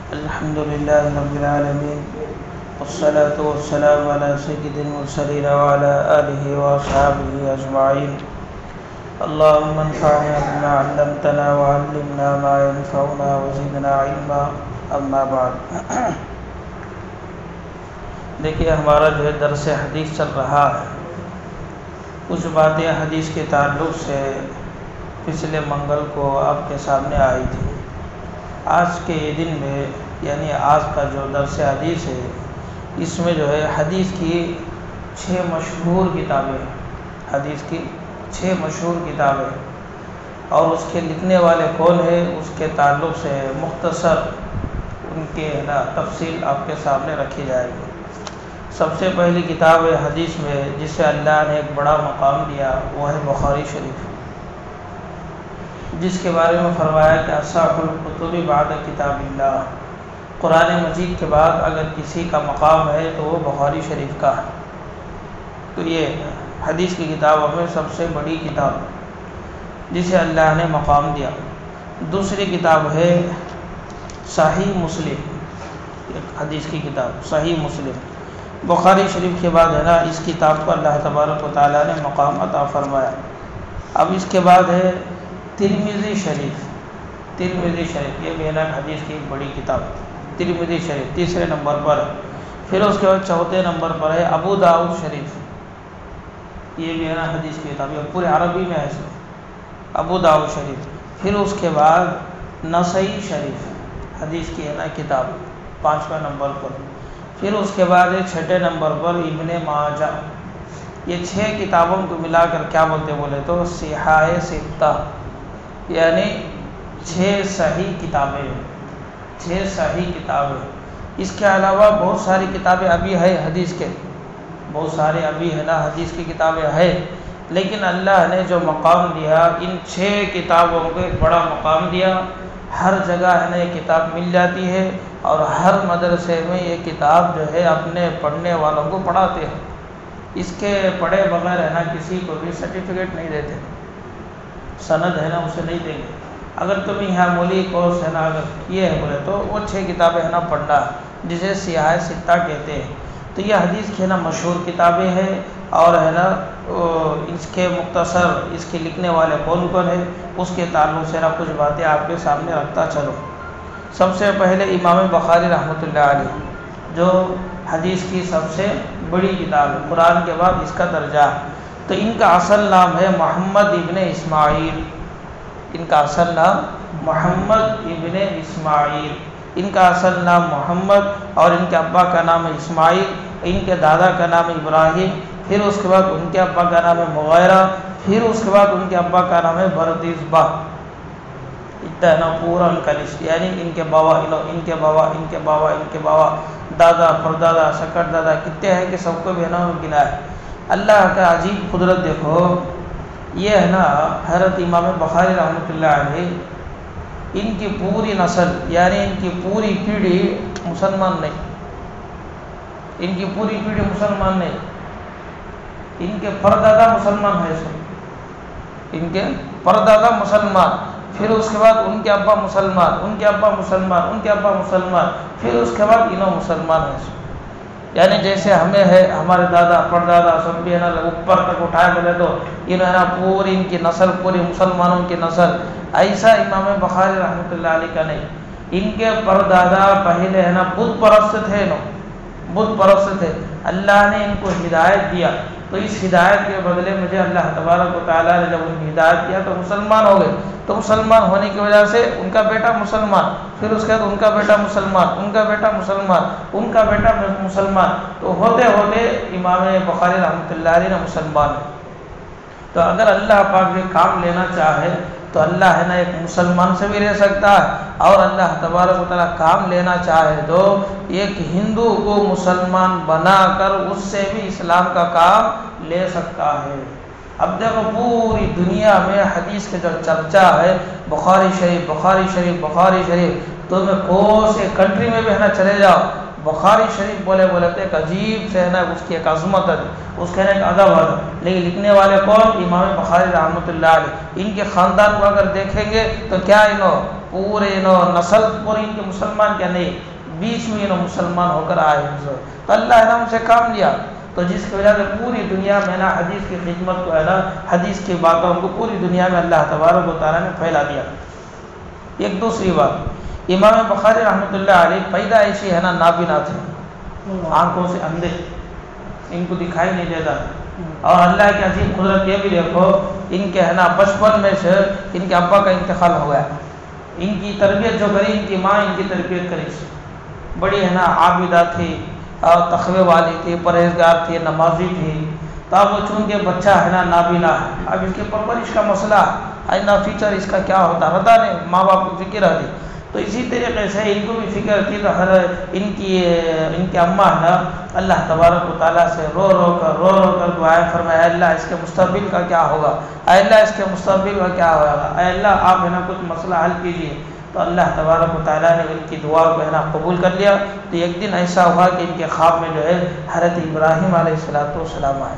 الحمد لله رب العالمين والصلاة والسلام على سيد المرسلين وعلى آله وأصحابه أجمعين. اللهم انفعنا بما علمتنا وعلمنا ما ينفعنا وزدنا علما. اما بعد. دیکھیے ہمارا جو ہے درس حدیث چل رہا ہے. کچھ باتیں حدیث کے تعلق سے پچھلے منگل کو آپ کے سامنے آئی تھی. آج کے دن میں یعنی آج کا جو درس حدیث ہے اس میں جو ہے حدیث کی 6 مشہور کتابیں ہیں. حدیث کی 6 مشہور کتابیں اور اس کے لکھنے والے کون ہیں اس کے تعلق سے مختصر ان کے تفصیل آپ کے سامنے رکھی جائے گی. سب سے پہلی کتاب ہے حدیث میں جسے اللہ نے ایک بڑا مقام دیا وہ ہے بخاری شریف، جس کے بارے میں فرمایا کہ اصح الکتب بعد کتاب اللہ. قرآن مجید کے بعد اگر کسی کا مقام ہے تو وہ بخاری شریف کا ہے. تو یہ حدیث کی کتابوں میں سب سے بڑی کتاب جسے اللہ نے مقام دیا. دوسری کتاب ہے صحیح مسلم، ایک حدیث کی کتاب صحیح مسلم. بخاری شریف کے بعد ہے اس کتاب کو اللہ تبارک و تعالیٰ نے مقام عطا فرمایا. اب اس کے بعد ہے ترمذی شریف. ترمذی شریف یہ بھی حدیث کی ایک بڑی کتاب. ترمذی شریف تیسرے نمبر پر ہے. پھر اس کے بعد چوتھے نمبر پر ہے ابو داؤد شریف. یہ بھی حدیث کی کتاب، یہ پورے عربی میں ہے ابو داؤد شریف. پھر اس کے بعد نسائی شریف حدیث کی کتاب 5واں نمبر پر. پھر اس کے بعد 6 نمبر پر ابن ماجہ. یہ 6 کتابوں کو ملا کر کیا بولے تو صحاح ستہ، یعنی 6 صحیح کتابیں. 6 صحیح کتابیں. اس کے علاوہ بہت ساری کتابیں ابھی ہے حدیث کے، بہت سارے ابھی حدیث کی کتابیں ہے، لیکن اللہ نے جو مقام دیا ان 6 کتابوں کو ایک بڑا مقام دیا. ہر جگہ یہ کتاب مل جاتی ہے اور ہر مدرسے میں یہ کتاب جو ہے اپنے پڑھنے والوں کو پڑھاتے ہیں. اس کے پڑھے بغیر کسی کو بھی سرٹیفکیٹ نہیں دیتے، سند اسے نہیں دیں گے. اگر تم یہاں مولی کورس اگر کیے ہیں بولے تو وہ 6 کتابیں پڑھنا جسے صحاح ستہ کہتے ہیں. تو یہ حدیث کی مشہور کتابیں ہیں اور اس کے مختصر اس کے لکھنے والے کون ہیں اس کے تعلق سے کچھ باتیں آپ کے سامنے رکھتا چلو. سب سے پہلے امام بخاری رحمۃ اللہ علیہ جو حدیث کی سب سے بڑی کتاب ہے، قرآن کے بعد اس کا درجہ ہے. تو ان کا اصل نام ہے محمد ابن اسماعیل. ان کا اصل نام محمد ابن اسماعیل. ان کا اصل نام محمد اور ان کے ابا کا نام ہے اسماعیل. ان کے دادا کا نام ہے ابراہیم. پھر اس کے بعد ان کے ابا کا نام ہے مغیرہ. پھر اس کے بعد ان کے ابا کا نام ہے بردیزبہ. اتنا پورا ان کا لسٹ، یعنی ان کے بابا ان کے بابا ان کے بابا ان کے بابا دادا پردادا سکر دادا کتنے ہیں کہ سب کو بھی گنا ہے. اللہ کا عجیب قدرت دیکھو. یہ حضرت امام بخاری رحمۃ اللہ علیہ ان کی پوری نسل یعنی ان کی پوری پیڑھی مسلمان نہیں. ان کی پوری پیڑھی مسلمان نہیں. ان کے پردادا مسلمان ہے، ان کے پردادا مسلمان. پھر اس کے بعد ان کے ابا مسلمان، ان کے ابا مسلمان، ان کے ابا مسلمان. پھر اس کے بعد انہوں مسلمان ہیں. یعنی جیسے ہمیں ہے ہمارے دادا پردادا سب بھی اوپر تک اٹھائے بولے تو انہوں پوری ان کی نسل پوری مسلمانوں کی نسل. ایسا امام بخاری رحمۃ اللہ علیہ کا نہیں. ان کے پردادا پہلے بت پرست تھے، بت پرست تھے. اللہ نے ان کو ہدایت دیا تو اس ہدایت کے بدلے مجھے اللہ تبارک و تعالیٰ نے جب ان کی ہدایت کیا تو مسلمان ہو گئے. تو مسلمان ہونے کی وجہ سے ان کا بیٹا مسلمان، پھر اس کے بعد ان کا بیٹا مسلمان، ان کا بیٹا مسلمان، ان کا بیٹا مسلمان. تو ہوتے ہوتے امام بخاری رحمۃ اللہ علیہ نے مسلمان ہے. تو اگر اللہ پاک یہ کام لینا چاہے تو اللہ ایک مسلمان سے بھی رہ سکتا ہے، اور اللہ تبارک و تعالیٰ کام لینا چاہے تو ایک ہندو کو مسلمان بنا کر اس سے بھی اسلام کا کام لے سکتا ہے. اب دیکھو پوری دنیا میں حدیث کے جو چرچا ہے بخاری شریف بخاری شریف بخاری شریف. تو میں کون سے کنٹری میں بھی چلے جاؤ بخاری شریف بولے تو ایک عجیب سے اس کی ایک عظمت ہے، اس کا ایک ادب ہے. لیکن لکھنے والے کون؟ امام بخاری رحمۃ اللہ علیہ. ان کے خاندان کو اگر دیکھیں گے تو کیا پورے نسل پوری ان کے مسلمان کیا نہیں، بیچ میں مسلمان ہو کر آئے ہیں. تو اللہ نے ان سے کام لیا، تو جس کی وجہ سے پوری دنیا میں نا حدیث کی خدمت کو ہے نا، حدیث کی باتوں کو پوری دنیا میں اللہ تبارک و تعالیٰ نے پھیلا دیا. ایک دوسری بات، امام بخاری رحمۃ اللہ علیہ پیدا ایسی ہے نا نابینا تھے، آنکھوں سے اندھے، ان کو دکھائی نہیں دیتا. اور اللہ کی عظیم قدرت یہ بھی دیکھو، ان کے ہے نا بچپن میں سے ان کے ابا کا انتقال ہو گیا. ان کی تربیت جو کری ان کی ماں ان کی تربیت کری، بڑی ہے نا عابدہ تھی اور تقوی والی تھی، پرہیزگار تھی، نمازی تھی. تو اب وہ چونکہ بچہ ہے نا نابینا ہے، اب اس کی پرورش کا مسئلہ آئندہ فیچر اس کا کیا ہوتا رہتا نہیں، ماں باپ کو فکر رہتی. تو اسی طریقے سے ان کو بھی فکر تھی. تو ہر ان کی اماں ہے نا اللہ تبارک و تعالیٰ سے رو رو کر دعائیں فرمایا، اللہ اس کے مستقبل کا کیا ہوگا، اے اللہ اس کے مستقبل کا کیا ہوگا، اے اللہ آپ ہے نا کچھ مسئلہ حل کیجیے. تو اللہ تبارک و تعالیٰ نے ان کی دعا کو ہے نا قبول کر لیا. تو ایک دن ایسا ہوا کہ ان کے خواب میں جو ہے حضرت ابراہیم علیہ السلام آئے،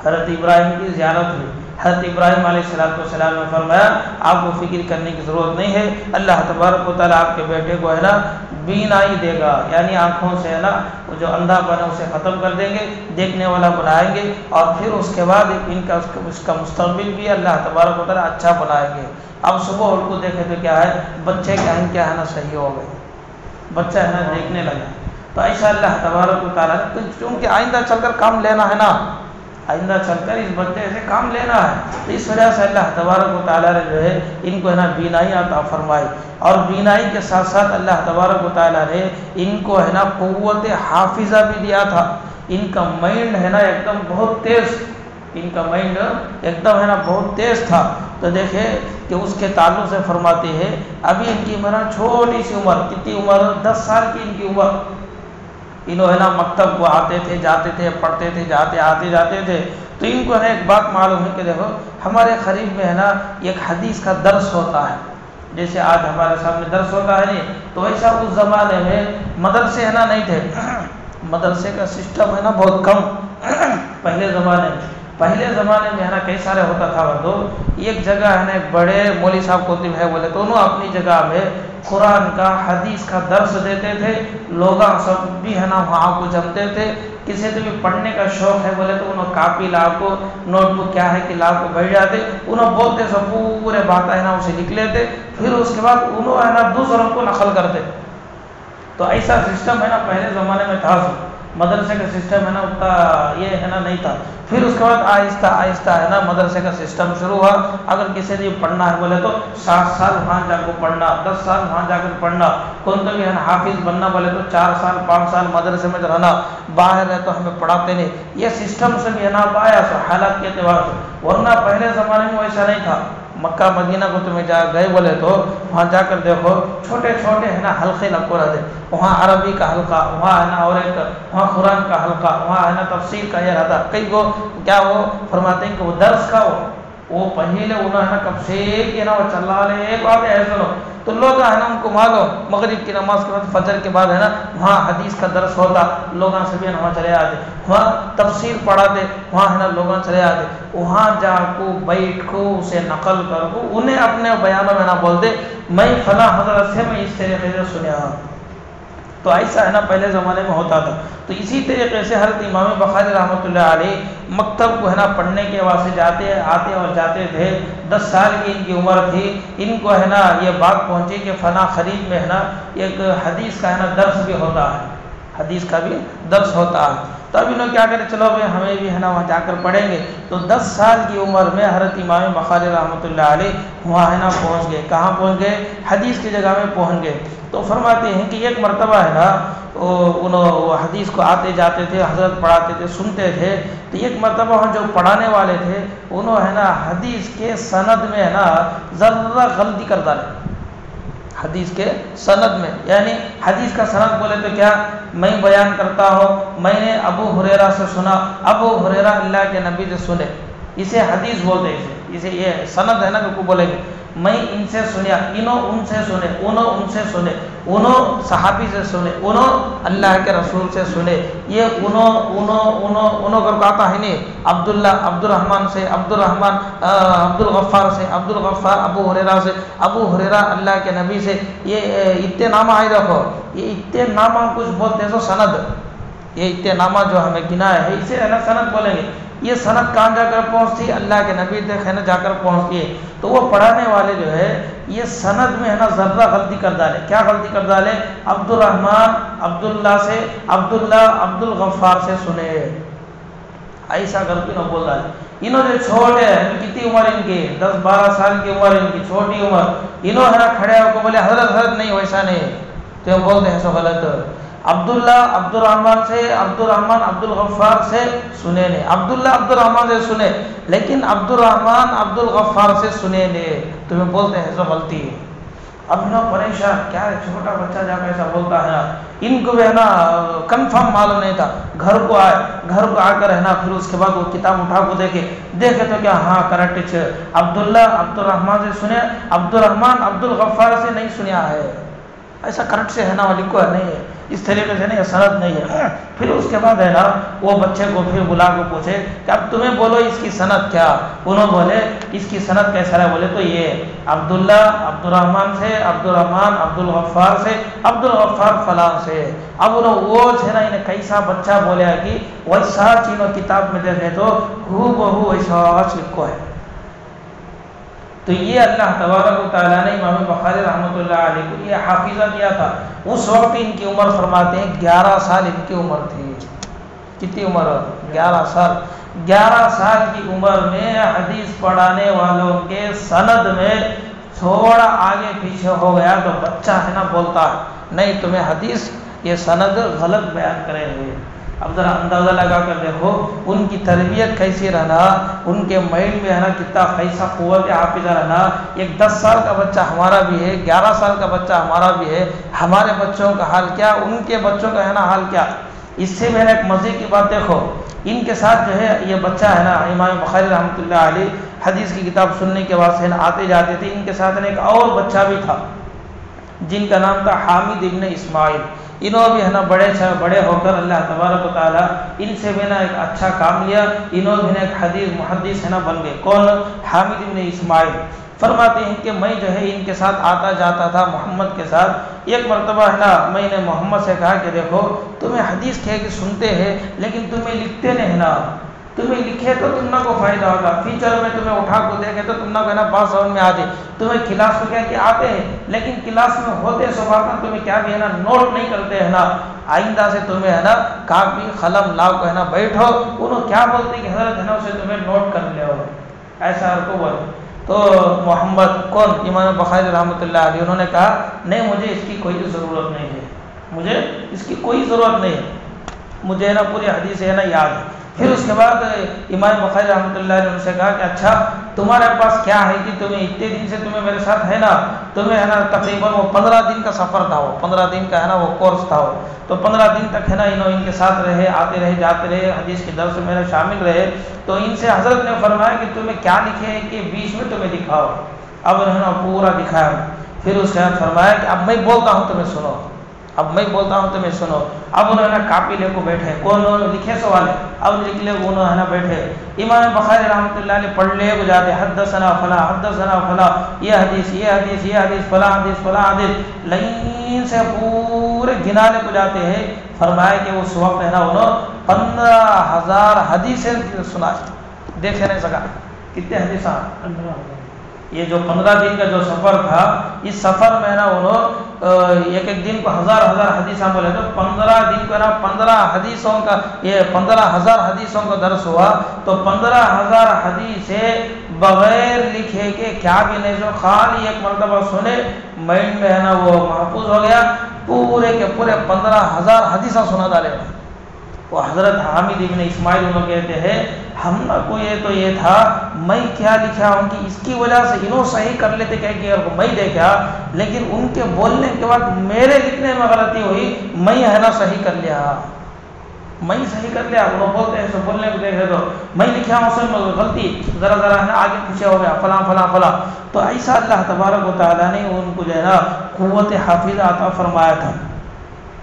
حضرت ابراہیم کی زیارت ہوئی. حضرت ابراہیم علیہ السلام نے فرمایا آپ کو فکر کرنے کی ضرورت نہیں ہے، اللہ تبارک و تعالیٰ آپ کے بیٹے کو ہے نا بینائی دے گا، یعنی آنکھوں سے ہے نا وہ جو اندھا پن ہے اسے ختم کر دیں گے، دیکھنے والا بنائیں گے. اور پھر اس کے بعد ان کا اس کا مستقبل بھی اللہ تبارک و تعالیٰ اچھا بنائیں گے. اب صبح ان کو دیکھے تو کیا ہے، بچے کے عین کیا ہے نا صحیح ہو گئے، بچہ ہے نا دیکھنے لگا. تو ایسا اللہ تبارک و تعالیٰ نے چونکہ آئندہ چل کر کام لینا ہے نا، آئندہ چل کر اس بچے سے کام لینا ہے، تو اس وجہ سے اللہ تبارک و تعالیٰ نے جو ہے ان کو ہے نا بینائی عطا فرمائی. اور بینائی کے ساتھ ساتھ اللہ تبارک و تعالیٰ نے ان کو ہے نا قوت حافظہ بھی دیا تھا. ان کا مائنڈ ہے نا ایک دم بہت تیز، ان کا مائنڈ ایک دم ہے نا بہت تیز تھا. تو دیکھیں کہ اس کے تعلق سے فرماتے ہیں ابھی ان کی چھوٹی سی عمر، کتنی عمر، 10 سال کی ان کی عمر. انہوں ہے نا مکتب کو آتے تھے، جاتے تھے، پڑھتے تھے، جاتے تھے. تو ان کو ہے نا ایک بات معلوم ہے کہ دیکھو ہمارے قریب میں ہے نا ایک حدیث کا درس ہوتا ہے، جیسے آج ہمارے سامنے درس ہوتا ہے نہیں، تو ایسا اس زمانے میں مدرسے ہے نا نہیں تھے، مدرسے کا سسٹم ہے نا بہت کم. پہلے زمانے میں ہے نا کئی سارے ہوتا تھا. تو ایک جگہ ہے نا ایک بڑے مولوی صاحب کوتب ہے بولے تو انہوں اپنی جگہ میں قرآن کا حدیث کا درس دیتے تھے. لوگ سب بھی ہے نا وہاں کو جمتے تھے. کسی سے بھی پڑھنے کا شوق ہے بولے تو انہوں کاپی لا کو، نوٹ بک کیا ہے کہ لا کو بیٹھ جاتے، انہوں بولتے سب پورے بات ہے نا اسے لکھ لیتے، پھر اس کے بعد انہوں ہے نا دوسروں کو نقل کرتے. تو ایسا سسٹم ہے نا پہلے زمانے میں تھا. مدرسے کا سسٹم ہے نا اتنا یہ ہے نا نہیں تھا. پھر اس کے بعد آہستہ آہستہ ہے نا مدرسے کا سسٹم شروع ہوا. اگر کسی نے پڑھنا ہے بولے تو 7 سال وہاں جا کر پڑھنا، 10 سال وہاں جا کر پڑھنا. کون تو بھی ہے نا حافظ بننا بولے تو 4 سال 5 سال مدرسے میں رہنا، باہر ہے تو ہمیں پڑھاتے نہیں. یہ سسٹم سے بھی ہے نا آیا حالات کے اعتبار سے، ورنہ پہلے زمانے میں ویسا نہیں تھا. مکہ مدینہ کو تمہیں جا گئے بولے تو وہاں جا کر دیکھو چھوٹے چھوٹے ہے نا حلقے لگو رہتے. وہاں عربی کا حلقہ، وہاں ہے نا اور ایک وہاں قرآن کا حلقہ، وہاں ہے نا تفسیر کا یہ رہتا. کئی کو کیا وہ فرماتے ہیں کہ وہ درس کا وہ پہلے انہوں ہے نا کب سے کہ نا وہ چل رہا ہے ایک بات ہے سنو. تو لوگ ہے نا ان کو معلوم مغرب کی نماز کے بعد فجر کے بعد ہے نا وہاں حدیث کا درس ہوتا، لوگوں سے بھی وہاں چلے آتے، وہاں تفسیر پڑھاتے، وہاں ہے نا لوگوں چلے آتے. وہاں جا کو بیٹھ کو اسے نقل کر کو انہیں اپنے بیانوں میں نہ بولتے میں فلاں حضرت سے میں اس طریقے سے سنیا. تو ایسا ہے نا پہلے زمانے میں ہوتا تھا. تو اسی طریقے سے حضرت امام بخاری رحمۃ اللہ علیہ مکتب کو ہے نا پڑھنے کے واسطے آتے اور جاتے تھے. 10 سال کی ان کی عمر تھی. ان کو ہے نا یہ بات پہنچی کہ فلاں خرید میں ہے نا ایک حدیث کا ہے نا درس بھی ہوتا ہے، حدیث کا بھی درس ہوتا ہے. تو اب انہوں کیا کرے چلو بھائی ہمیں بھی ہے نا وہاں جا کر پڑھیں گے. تو 10 سال کی عمر میں حضرت امام بخاری رحمۃ اللہ علیہ وہاں ہے نا پہنچ گئے. کہاں پہنچ گئے؟ حدیث کی جگہ میں پہنچ گئے. تو فرماتے ہیں کہ ایک مرتبہ ہے نا انہوں حدیث کو آتے جاتے تھے، حضرت پڑھاتے تھے، سنتے تھے. تو ایک مرتبہ وہاں جو پڑھانے والے تھے انہوں ہے نا حدیث کے سند میں ہے نا ذرہ غلطی کر ڈالے. حدیث کے سند میں، یعنی حدیث کا سند بولے تو کیا میں بیان کرتا ہوں میں نے ابو ہریرہ سے سنا، ابو ہریرہ اللہ کے نبی سے سنے، اسے حدیث بولتے ہیں. اسے یہ سند ہے نا کہ کو بولیں گے میں ان سے سنیا، انہوں ان سے سنے، انہوں ان سے سنے، انہوں صحابی سے سنے، انہوں اللہ کے رسول سے سنے. یہ انہوں کر کہتا ہے نہیں. عبداللہ عبد الرحمن سے، عبد الغفار سے، عبد الغفار ابو ہریرہ سے، ابو ہریرہ اللہ کے نبی سے. یہ اتنے نامہ آئے دیکھو، یہ اتنے نامہ کچھ بولتے ہیں تو سند، یہ اتنے نامہ جو ہمیں گنا ہے اسے ہے نا سند بولیں گے. یہ سند کہاں جا کر پہنچتی؟ اللہ کے نبی تک ہے نا جا کر پہنچتی ہے. تو وہ پڑھانے والے جو ہے یہ سند میں ہے نا ذرہ غلطی کر ڈالے. کیا غلطی کر ڈالے؟ عبد الرحمن عبداللہ سے، عبداللہ عبد الغفار سے سنے، ایسا کر کے نہ بول ڈالے. انہوں نے چھوٹے ہیں، کتنی عمر ان کی؟ 10-12 سال کی عمر ان کی، چھوٹی عمر. انہوں ہے نا کھڑے ہو کو بولے حضرت نہیں ویسا نہیں، تو ہم بولتے ہیں سو غلط. عبداللہ عبد الرحمن سے، عبد الرحمن عبد الغفار سے سنے نے، عبداللہ عبد الرحمن سے سنے، لیکن عبد الرحمن عبد الغفار سے سنے نے، تو ہم بولتے ہیں سو غلطی. اب انہوں پریشان، کیا ہے چھوٹا بچہ جا کر ایسا بولتا ہے نا. ان کو بھی ہے نا کنفرم معلوم نہیں تھا. گھر کو آ کر ہے نا پھر اس کے بعد وہ کتاب اٹھا کو دیکھے تو کیا ہاں کریکٹ ہے. عبداللہ عبد الرحمن سے سنے، عبد الرحمن عبد الغفار سے نہیں سنیا ہے. ایسا کریکٹ سے ہے نا وہ لکھو ہے نہیں ہے، اس طریقے سے نہیں، سند نہیں ہے. پھر اس کے بعد ہے نا وہ بچے کو پھر بلا کو پوچھے کہ اب تمہیں بولو اس کی سند کیا؟ انہوں بولے اس کی سند کیسا ہے؟ بولے تو یہ عبداللہ عبد الرحمن سے، عبد الرحمن عبد الغفار سے، عبد الغفار فلاں سے. اب انہوں وہ ہے نا انہیں کیسا بچہ بولے کہ ویسا چینوں کتاب میں دیکھے تو ہو بہو ویسا لکھو ہے. تو یہ اللہ تبارک و تعالیٰ نے امام بخاری رحمۃ اللہ علیہ کو یہ حافظہ دیا تھا. اس وقت ان کی عمر فرماتے ہیں 11 سال ان کی عمر تھی. کتنی عمر؟ 11 سال. 11 سال کی عمر میں حدیث پڑھانے والوں کے سند میں تھوڑا آگے پیچھے ہو گیا تو بچہ ہے نا بولتا ہے نہیں تمہیں حدیث یہ سند غلط بیان کرے ہوئے. اب ذرا اندازہ لگا کر دیکھو ان کی تربیت کیسی رہنا، ان کے مائنڈ میں ہے نا کتنا کیسا قوت حافظہ رہنا. ایک 10 سال کا بچہ ہمارا بھی ہے، 11 سال کا بچہ ہمارا بھی ہے. ہمارے بچوں کا حال کیا، ان کے بچوں کا ہے نا حال کیا. اس سے میں نے ایک مزے کی بات دیکھو، ان کے ساتھ جو ہے یہ بچہ ہے نا امام بخاری رحمۃ اللہ علیہ حدیث کی کتاب سننے کے بعد سے آتے جاتے تھے. ان کے ساتھ ایک اور بچہ بھی تھا جن کا نام تھا حامد ابن اسماعیل. انہوں بھی ہے نا بڑے ہو کر اللہ تبارک و تعالیٰ ان سے بھی نا ایک اچھا کام لیا. انہوں بھی ایک محدث ہے نا بن گئے. کون؟ حامد ابن اسماعیل. فرماتے ہیں کہ میں جو ہے ان کے ساتھ آتا جاتا تھا محمد کے ساتھ. ایک مرتبہ ہے نا میں نے محمد سے کہا کہ دیکھو تمہیں حدیث کہہ کے سنتے ہیں لیکن تمہیں لکھتے نہیں ہے نا، تمہیں لکھے تو تم نہ کو فائدہ ہوگا. فیچر میں تمہیں اٹھا کو دیکھے تو تم نہ کو ہے نا بات سمجھ میں آتی. تمہیں کلاس میں کیا کہ آتے ہیں لیکن کلاس میں ہوتے صبح تمہیں کیا بھی ہے نا نوٹ نہیں کرتے ہیں نا. آئندہ سے تمہیں ہے نا کاپی قلم لاؤ کو ہے نا بیٹھو، انہوں کیا بولتے کہ حضرت ہے نا اسے تمہیں نوٹ کر لے ہو. ایسا ہر کو بولے. تو محمد کون؟ امام بخاری رحمۃ اللہ علیہ. انہوں نے کہا نہیں مجھے اس کی کوئی ضرورت نہیں ہے، مجھے اس کی کوئی ضرورت نہیں ہے، مجھے نا پوری حدیث ہے نا یاد ہے. پھر اس کے بعد امام بخاری رحمۃ اللہ علیہ نے ان سے کہا کہ اچھا تمہارے پاس کیا ہے کہ تمہیں اتنے دن سے تمہیں میرے ساتھ ہے نا، تمہیں ہے نا تقریباً وہ 15 دن کا سفر تھا، وہ 15 دن کا ہے نا وہ کورس تھا. وہ تو 15 دن تک ہے نا انہوں ان کے ساتھ رہے، آتے رہے جاتے رہے، حدیث کے درس میں شامل رہے. تو ان سے حضرت نے فرمایا کہ تمہیں کیا لکھے ہیں کہ بیچ میں تمہیں دکھاؤ. اب انہوں نے پورا دکھایا. پھر اس کے بعد فرمایا کہ اب میں بولتا ہوں تمہیں سنو، اب میں بولتا ہوں تمہیں سنو. اب انہوں نے کاپی لے کو بیٹھے، کون لکھے سوال ہے، اب لکھ لے انہوں نے بیٹھے. امام بخاری رحمۃ اللہ علیہ پڑھ لے کو جاتے حدثنا فلاں حدثنا فلاں، یہ حدیث یہ حدیث یہ حدیث فلاں حدیث فلاں حدیث، لائن سے پورے گنانے کو جاتے ہیں. فرمایا کہ اس وقت ہے نا انہوں 15,000 حدیثیں سنا. دیکھ نہیں سکا کتنے حدیث. یہ جو 15 دن کا جو سفر تھا اس سفر میں نا انہوں ایک دن کو 1000 حدیثاں بولے تو 15 دن کو نا 15 حدیثوں کا یہ 15,000 حدیثوں کا درس ہوا. تو 15,000 حدیثیں بغیر لکھے کے کیا بھی نہیں، جو خالی ایک مرتبہ سنے مائنڈ میں ہے نا وہ محفوظ ہو گیا. پورے کے پورے 15,000 حدیثاں سنا ڈالے. وہ حضرت حامد ابن اسماعیل انہوں کہتے ہیں ہم کو یہ تو یہ تھا میں کیا لکھا ہوں کہ اس کی وجہ سے انہوں صحیح کر لیتے کہ میں دیکھا، لیکن ان کے بولنے کے بعد میرے لکھنے میں غلطی ہوئی، میں ہے نا صحیح کر لیا. میں صحیح کر لیا، وہ بولتے ہیں سو بولنے کو دیکھے تو میں لکھا ہوں اصل میں غلطی ذرا ذرا ہے نا آگے پیچھے ہو گیا فلاں فلاں فلاں. تو ایسا اللہ تبارک و تعالیٰ نے ان کو جو ہے نا قوت حافظہ عطا فرمایا تھا.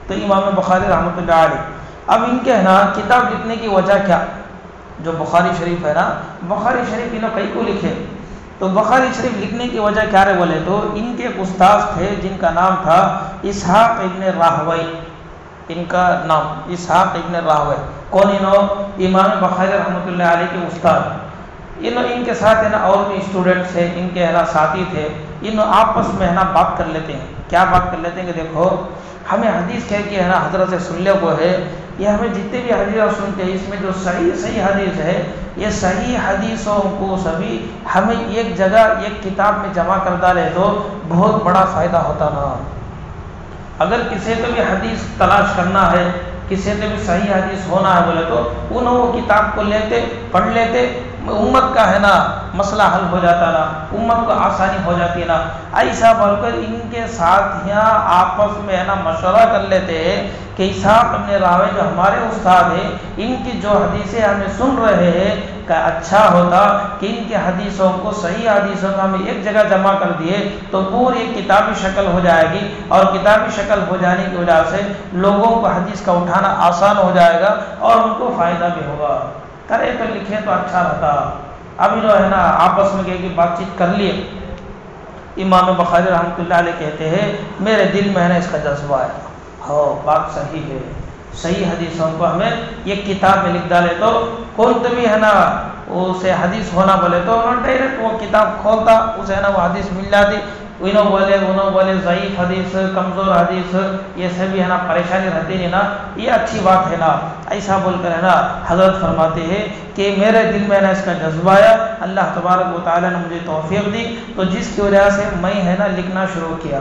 تو امام بخاری رحمۃ اللہ علیہ، اب ان کے ہے نا کتاب لکھنے کی وجہ کیا، جو بخاری شریف ہے نا، بخاری شریف انہوں کئی کو لکھے. تو بخاری شریف لکھنے کی وجہ کیا رہے بولے تو ان کے ایک استاد تھے جن کا نام تھا اسحاق ابن راہوی. ان کا نام اسحاق ابن راہوی. کون انہوں؟ امام بخاری رحمۃ اللہ علیہ کے استاد. ان کے ساتھ ہے نا اور بھی اسٹوڈنٹس تھے، ان کے ہے نا ساتھی تھے. آپس میں ہے نا بات کر لیتے ہیں. کیا بات کر لیتے ہیں کہ دیکھو ہمیں حدیث کہہ کے ہے نا حضرت سے سن لے کو ہے، یہ ہمیں جتنے بھی حدیث سنتے ہیں اس میں جو صحیح حدیث ہے، یہ صحیح حدیثوں کو سبھی ہمیں ایک جگہ ایک کتاب میں جمع کر ڈالے تو بہت بڑا فائدہ ہوتا نا. اگر کسی کو بھی حدیث تلاش کرنا ہے، کسی سے بھی صحیح حدیث ہونا ہے بولے تو انہوں وہ کتاب کو لیتے پڑھ لیتے، امت کا ہے نا مسئلہ حل ہو جاتا نا، امت کو آسانی ہو جاتی ہے نا. ایسا بول کر ان کے ساتھیاں آپس میں ہے نا مشورہ کر لیتے ہیں کہ اسحاق ابن راہوی جو ہمارے استاد ہیں، ان کی جو حدیثیں ہمیں سن رہے ہیں کہ اچھا ہوتا کہ ان کے حدیثوں کو صحیح حدیثوں کو ہمیں ایک جگہ جمع کر دیے تو پوری ایک کتابی شکل ہو جائے گی، اور کتابی شکل ہو جانے کی وجہ سے لوگوں کو حدیث کا اٹھانا آسان ہو جائے گا اور ان کو فائدہ بھی ہوگا. کرے تو لکھے تو اچھا رہتا. ابھی جو ہے نا آپس میں کہ بات چیت کر لیے. امام بخاری رحمۃ اللہ علیہ کہتے ہیں میرے دل میں ہے نا اس کا جذبہ ہے، ہاں بات صحیح ہے، صحیح حدیثوں کو ہمیں ایک کتاب میں لکھ ڈالے تو کون تو بھی ہے نا اسے حدیث ہونا بولے تو ڈائریکٹ وہ کتاب کھولتا، اسے ہے نا وہ حدیث مل جاتی. انہوں بولے ضعیف حدیث، کمزور حدیث، یہ سب ہے نا پریشانی رہتی نہیں نا، یہ اچھی بات ہے نا. ایسا بول کر ہے نا حضرت فرماتے ہیں کہ میرے دل میں نا اس کا جذبہ آیا، اللہ تبارک و تعالیٰ نے مجھے توفیق دی تو جس کی وجہ سے میں ہے نا لکھنا شروع کیا،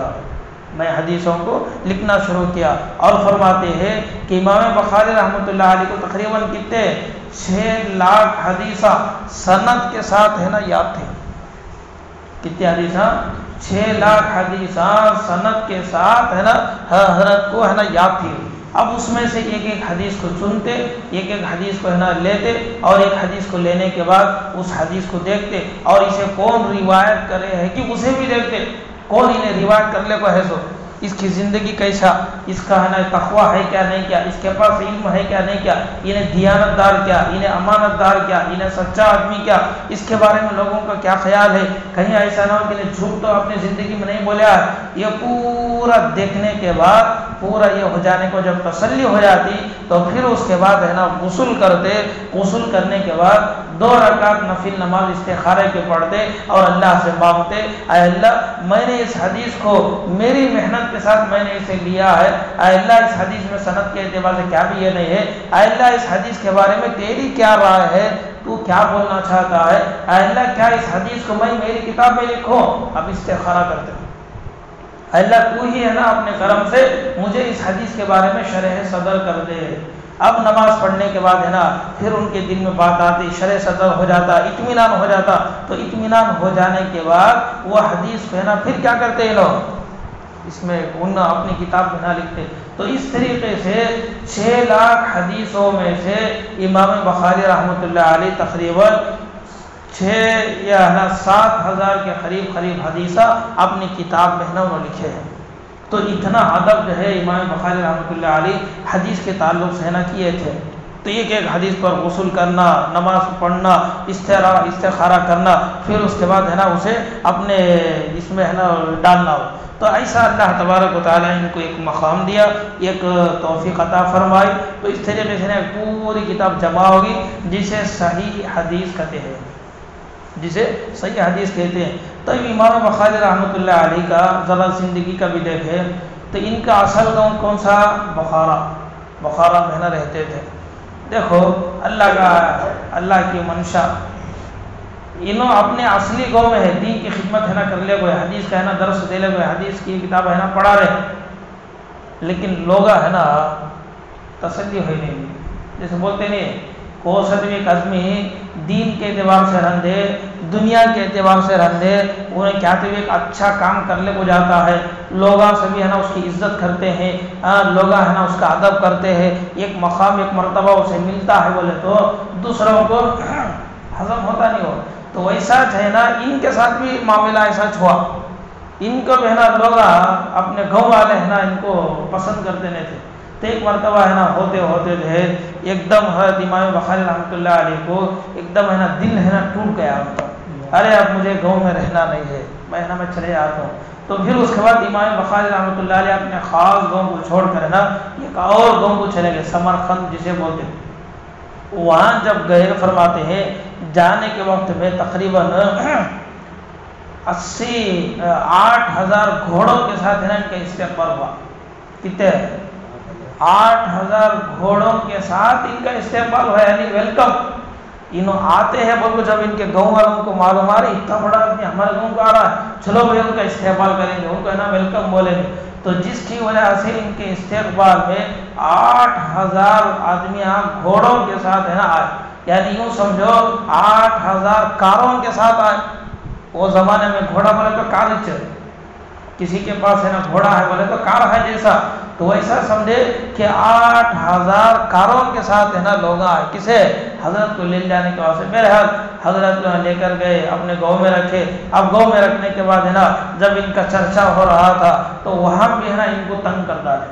میں حدیثوں کو لکھنا شروع کیا. اور فرماتے ہیں کہ امام بخاری رحمۃ اللہ علیہ کو تقریباً کتنے 6 لاکھ حدیثہ سند کے ساتھ ہے نا یاد تھے. کتنے حدیثہ؟ 6 لاکھ حدیثہ سند کے ساتھ ہے نا حضرت کو ہے نا یاد تھی. اب اس میں سے ایک ایک حدیث کو چنتے، ایک ایک حدیث کو ہے نا لیتے، اور ایک حدیث کو لینے کے بعد اس حدیث کو دیکھتے اور اسے کون روایت کرے ہے کہ اسے بھی دیکھتے، کون انہیں روایت کرنے کو ہے سو، اس کی زندگی کیسا، اس کا ہے نا تقویٰ ہے کیا نہیں کیا، اس کے پاس علم ہے کیا نہیں کیا، انہیں دیانت دار کیا، انہیں امانت دار کیا، انہیں سچا آدمی کیا، اس کے بارے میں لوگوں کا کیا خیال ہے. کہیں ایسا نہ ہو کہ انہیں جھوٹ تو اپنی زندگی میں نہیں بولیا. یہ پورا دیکھنے کے بعد پورا یہ ہو جانے کو جب تسلی ہو جاتی تو پھر اس کے بعد ہے نا غسل کرتے. غسل کرنے کے بعد 2 رکعت نفل نماز استخارے کے پڑھتے اور اللہ سے مانگتے، اے اللہ میں نے اس حدیث کو میری محنت کے ساتھ میں نے اسے لیا ہے، اے اللہ اس حدیث میں سند کے اعتبار سے کیا بھی یہ نہیں ہے، اے اللہ اس حدیث کے بارے میں تیری کیا رائے ہے، تو کیا بولنا چاہتا ہے، اے اللہ کیا اس حدیث کو میں میری کتاب میں لکھوں. اب استخارہ کرتے ہیں، اے اللہ تو ہی ہے نا اپنے کرم سے مجھے اس حدیث کے بارے میں شرح صدر کر دے. اب نماز پڑھنے کے بعد ہے نا پھر ان کے دل میں بات آتی، شرح صدر ہو جاتا، اطمینان ہو جاتا. تو اطمینان ہو جانے کے بعد وہ حدیث کو ہے نا پھر کیا کرتے ہیں لوگ، اس میں ان اپنی کتاب میں نہ لکھتے. تو اس طریقے سے 6 لاکھ حدیثوں میں سے امام بخاری رحمۃ اللہ علیہ تقریباً 6 یا 7,000 کے قریب حدیثہ اپنی کتاب میں انہوں نے لکھے ہیں. تو اتنا ادب جو ہے امام بخاری رحمۃ اللہ علیہ حدیث کے تعلق سے ہے نا کیے تھے. تو ایک ایک حدیث پر غسل کرنا، نماز پڑھنا، استخارہ کرنا، پھر اس کے بعد ہے نا اسے اپنے اس میں ہے نا ڈالنا ہو. تو ایسا اللہ تبارک و تعالیٰ ان کو ایک مقام دیا، ایک توفیق عطا فرمائی. تو اس طریقے سے پوری کتاب جمع ہوگی جسے صحیح حدیث کہتے ہیں، جسے صحیح حدیث کہتے ہیں. تو امام بخاری رحمۃ اللہ علیہ کا ذرا زندگی کا بھی دیکھیں تو ان کا اصل گاؤں کون سا؟ بخارا میں نہ رہتے تھے. دیکھو اللہ کی منشا، انہوں اپنے اصلی گاؤں میں ہے، دین کی خدمت ہے نا کر لے گئے، حدیث کا ہے نا درس دے لے گئے، حدیث کی کتاب ہے نا پڑھا رہے، لیکن لوگ ہے نا تسلی ہوئی نہیں. جیسے بولتے نہیں کو سدوی قدمی دین کے اعتبار سے رندے دنیا کے اعتبار سے رندے انہیں کہتے ہوئے ایک اچھا کام کرنے کو جاتا ہے، لوگ سبھی ہے نا اس کی عزت کرتے ہیں، لوگ ہے نا اس کا ادب کرتے ہیں، ایک مقام ایک مرتبہ اسے ملتا ہے بولے تو دوسروں کو ہضم ہوتا نہیں ہو. تو ویسا ہے نا ان کے ساتھ بھی معاملہ ایسا ہوا. ان کو بھی ہے نا لوگ اپنے گاؤں والے ہے نا ان کو پسند کرتے نہیں تھے. تو ایک مرتبہ ہے نا ہوتے ہوتے جو ہے ایک دم حضرت امام بخاری رحمۃ اللہ علیہ کو ایک دم ہے نا دل ہے نا ٹوٹ گیا ان کا. ارے اب مجھے گاؤں میں رہنا نہیں ہے، میں چلے آتا ہوں. تو پھر اس کے بعد امام بخاری رحمۃ اللہ علیہ اپنے خاص گاؤں کو چھوڑ کر ہے نا ایک اور گاؤں کو چلے گئے، سمرقند جسے بولتے. وہاں جب گئے فرماتے ہیں جانے کے وقت میں تقریباً 8,000 گھوڑوں کے ساتھ ہے نا ان کا استقبال ہوا. کتنے 8,000 گھوڑوں کے ساتھ ان کا استقبال ہوا، یعنی ویلکم. انہوں آتے ہیں بول کو جب ان کے گاؤں والوں کو معلوم آ رہی اتنا بڑا آدمی ہمارے گاؤں کو آ رہا ہے، چلو بھائی ان کا استقبال کریں گے، ان کو ہے نا ویلکم بولیں گے. تو جس کی وجہ سے ان کے استقبال میں 8,000 آدمی گھوڑوں کے ساتھ ہے نا آئے. یعنی یوں سمجھو 8,000 کاروں کے ساتھ آئے. وہ زمانے میں گھوڑا بولے تو کار چل، کسی کے پاس ہے نا گھوڑا ہے بولے تو کار ہے جیسا. تو ایسا سمجھے کہ 8,000 کاروں کے ساتھ ہے نا لوگ آئے کسے حضرت کو لے جانے کے واسطے. میرے حال حضرت کو لے کر گئے اپنے گاؤں میں رکھے. اب گاؤں میں رکھنے کے بعد ہے نا جب ان کا چرچا ہو رہا تھا تو وہاں بھی ہے نا ان کو تنگ کر ڈالے،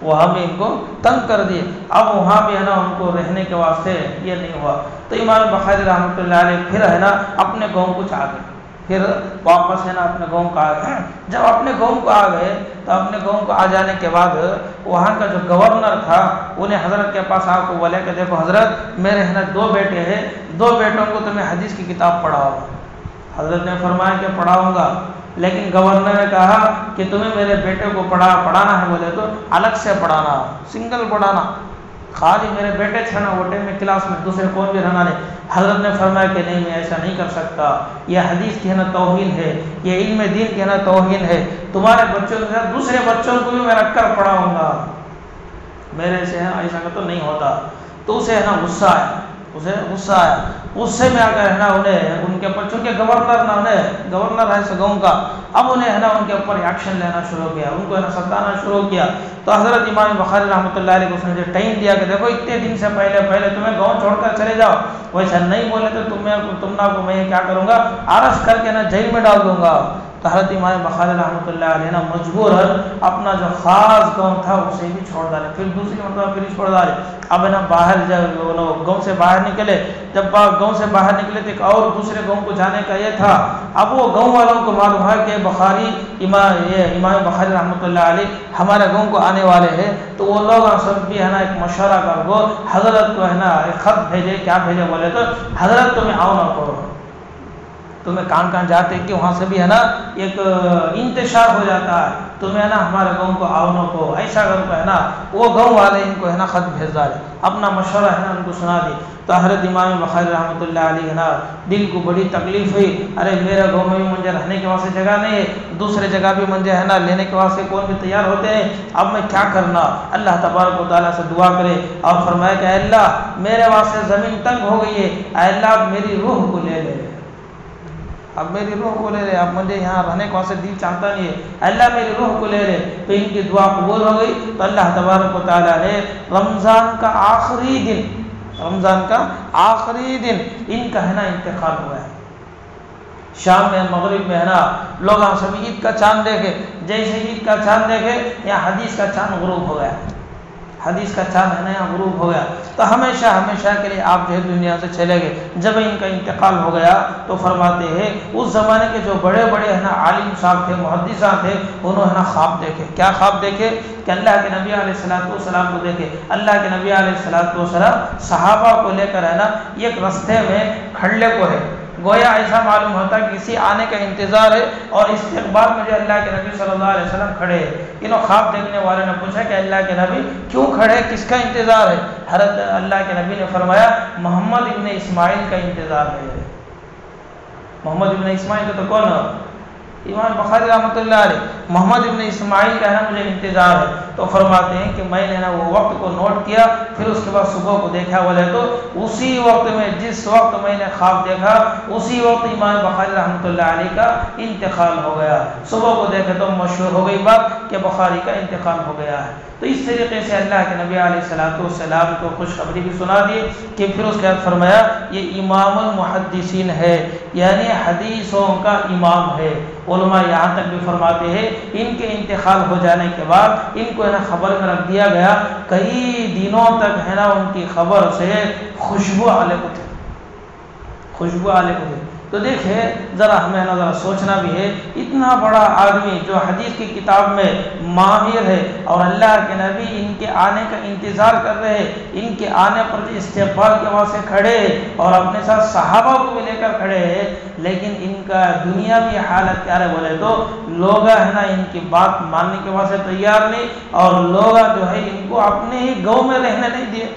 وہاں بھی ان کو تنگ کر دیے. اب وہاں بھی ہے نا ان کو رہنے کے واسطے یہ نہیں ہوا. تو امام بخاری رحمۃ اللہ علیہ پھر ہے نا اپنے گاؤں کو آ گئے، پھر واپس ہے نا اپنے گاؤں کو آ گئے. جب اپنے گاؤں کو آ گئے تو اپنے گاؤں کو آ جانے کے بعد وہاں کا جو گورنر تھا انہیں حضرت کے پاس آ کو بولے کہ دیکھو حضرت میرے ہے نا 2 بیٹے ہیں، 2 بیٹوں کو تمہیں حدیث کی کتاب پڑھاؤ. حضرت نے فرمایا کہ پڑھاؤں گا، لیکن گورنر نے کہا کہ تمہیں میرے بیٹے کو پڑھانا ہے بولے تو الگ سے پڑھانا، سنگل پڑھانا، خالی میرے بیٹے تھے نا وٹے میں کلاس میں دوسرے کون بھی رہنا نہیں. حضرت نے فرمایا کہ نہیں میں ایسا نہیں کر سکتا، یہ حدیث کی ہے نا توہین ہے، یہ علم دین کی ہے نا توہین ہے. تمہارے بچوں کے ساتھ دوسرے بچوں کو بھی میں رکھ کر پڑھاؤں گا، میرے سے ہے ایسا کہ تو نہیں ہوتا. تو اسے ہے نا غصہ آیا. غصے میں آ کر ہے نا انہیں ان کے اوپر، چونکہ گورنر ہے گاؤں کا، اب انہیں ہے نا ان کے اوپر ایکشن لینا شروع کیا، ان کو ہے نا ستانا شروع کیا. تو حضرت امام بخاری رحمۃ اللہ علیہ کو اس نے جو ٹائم دیا کہ دیکھو اتنے دن سے پہلے تمہیں گاؤں چھوڑ کر چلے جاؤ، ویسا نہیں بولے تو تم کو میں کیا کروں گا، عرش کر کے نا جیل میں ڈال دوں گا. تو حضرت امام بخاری رحمۃ اللہ علیہ نا مجبور اپنا جو خاص گاؤں تھا اسے بھی چھوڑ ڈالے، پھر دوسری مرتبہ پھر چھوڑ ڈالے. اب ہے نا باہر جب گاؤں سے باہر نکلے، جب گاؤں سے باہر نکلے تو ایک اور دوسرے گاؤں کو جانے کا یہ تھا. اب وہ گاؤں والوں کو معلوم ہے کہ امام بخاری رحمۃ اللہ علیہ ہمارے گاؤں کو آنے والے ہیں. تو وہ لوگ سب بھی ہے نا ایک مشورہ کر وہ حضرت کو ہے نا ایک خط بھیجے. کیا بھیجے بولے تو حضرت تمہیں آؤ نہ کرو، تمہیں کہاں جاتے کہ وہاں سے بھی ہے نا ایک انتشار ہو جاتا ہے، تمہیں ہے نا ہمارے گاؤں کو آؤ نہ کو ایسا گھر کو ہے نا. وہ گاؤں والے ان کو ہے نا خط بھیج ڈالے، اپنا مشورہ ہے نا ان کو سنا دی. تو حضرت امام بخاری رحمۃ اللہ علیہ ہے نا دل کو بڑی تکلیف ہوئی. ارے میرے گاؤں میں بھی مجھے رہنے کے واسطے جگہ نہیں ہے، دوسرے جگہ بھی مجھے ہے نا لینے کے واسطے کون بھی تیار ہوتے ہیں، اب میں کیا کرنا. اللہ تبارک و تعالیٰ سے دعا کرے اور فرمایا کہ اے اللہ میرے واسطے زمین تنگ ہو گئی ہے، اے اللہ میری روح کو لے لے، اب میری روح کو لے لے، اب مجھے یہاں رہنے کو واسطے دل چاہتا نہیں ہے، اللہ میری روح کو لے لے. تو ان کی دعا قبول ہو گئی. تو اللہ تبارک و تعالیٰ نے رمضان کا آخری دن ان کا ہے نا انتقال ہوا ہے. شام میں مغرب میں ہے نا لوگ سب عید کا چاند دیکھے، جیسے عید کا چاند دیکھے یا حدیث کا چاند غروب ہو گیا، حدیث کا چاند ہے نا یہاں غروب ہو گیا. تو ہمیشہ کے لیے آپ جو ہے دنیا سے چلے گئے. جب ان کا انتقال ہو گیا تو فرماتے ہیں اس زمانے کے جو بڑے ہے نا عالم صاحب تھے، محدثاں تھے، انہوں نے نا خواب دیکھے. کیا خواب دیکھے کہ اللہ کے نبی علیہ الصلوۃ والسلام کو دیکھے. اللہ کے نبی علیہ الصلوۃ والسلام صحابہ کو لے کر ہے نا ایک رستے میں کھڑے کو ہے، گویا ایسا معلوم ہوتا کہ کسی آنے کا انتظار ہے اور استقبال میں جو اللہ کے نبی صلی اللہ علیہ وسلم کھڑے ہیں. انہوں خواب دیکھنے والے نے پوچھا کہ اللہ کے نبی کیوں کھڑے، کس کا انتظار ہے؟ حضرت اللہ کے نبی نے فرمایا محمد ابن اسماعیل کا انتظار ہے. محمد ابن اسماعیل تو کون ہے؟ امام بخاری رحمۃ اللہ علیہ محمد ابن اسماعیل کا ہے نا مجھے انتظار ہے، تو فرماتے ہیں کہ میں نے نا وہ وقت کو نوٹ کیا، پھر اس کے بعد صبح کو دیکھا، بولے تو اسی وقت میں جس وقت میں نے خواب دیکھا اسی وقت امام بخاری رحمۃ اللہ علیہ کا انتقال ہو گیا۔ صبح کو دیکھا تو مشہور ہو گئی بات کہ بخاری کا انتقال ہو گیا ہے۔ تو اس طریقے سے اللہ کے نبی علیہ الصلوۃ والسلام کو خوشخبری بھی سنا دی کہ پھر اس کے بعد فرمایا یہ امام المحدثین ہے، یعنی حدیثوں کا امام ہے۔ علماء یہاں تک بھی فرماتے ہیں ان کے انتقال ہو جانے کے بعد ان کو ہے نا خبر میں رکھ دیا گیا، کئی دنوں تک ہے نا ان کی خبر سے خوشبو علیہ کو تھی، خوشبو علیہ کو تھی۔ تو دیکھیں ذرا ہمیں نا ذرا سوچنا بھی ہے، اتنا بڑا آدمی جو حدیث کی کتاب میں ماہر ہے اور اللہ کے نبی ان کے آنے کا انتظار کر رہے ہیں، ان کے آنے پر استقبال کے واسطے کھڑے ہیں اور اپنے ساتھ صحابہ کو بھی لے کر کھڑے ہیں، لیکن ان کا دنیاوی حالت کیا ہے بولے تو لوگ ہے نا ان کی بات ماننے کے واسطے تیار نہیں، اور لوگ جو ہے ان کو اپنے ہی گاؤں میں رہنے نہیں دیے،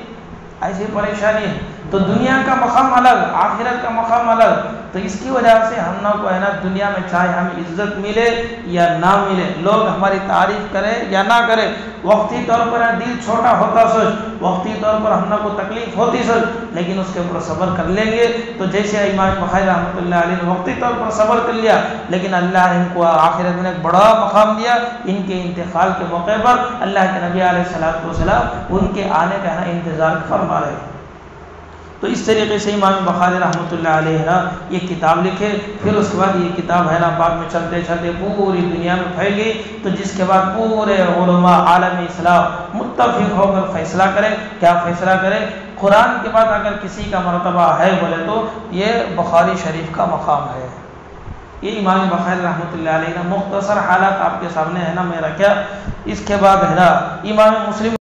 ایسی پریشانی ہے۔ تو دنیا کا مقام الگ، آخرت کا مقام الگ، تو اس کی وجہ سے ہم نے کو ہے نا دنیا میں چاہے ہمیں عزت ملے یا نہ ملے، لوگ ہماری تعریف کرے یا نہ کرے، وقتی طور پر دل چھوٹا ہوتا سوچ، وقتی طور پر ہم نے کو تکلیف ہوتی سوچ، لیکن اس کے اوپر صبر کر لیں گے تو جیسے امام بخاری رحمۃ اللہ علیہ نے وقتی طور پر صبر کر لیا، لیکن اللہ نے ان کو آخرت میں ایک بڑا مقام دیا، ان کے انتقال کے موقع پر اللہ کے نبی علیہ الصلوۃ والسلام ان کے آنے کا انتظار فرما رہے ہیں۔ تو اس طریقے سے امام بخاری رحمۃ اللہ علیہ نا یہ کتاب لکھے، پھر اس کے بعد یہ کتاب ہے نا بعد میں چلتے چلتے پوری دنیا میں پھیل گئی، تو جس کے بعد پورے علماء عالم اسلام متفق ہو کر فیصلہ کرے، کیا فیصلہ کرے؟ قرآن کے بعد اگر کسی کا مرتبہ ہے بولے تو یہ بخاری شریف کا مقام ہے۔ یہ امام بخاری رحمۃ اللہ علیہ نا مختصر حالات آپ کے سامنے ہے نا میں رکھا۔ اس کے بعد ہے نا امام مسلم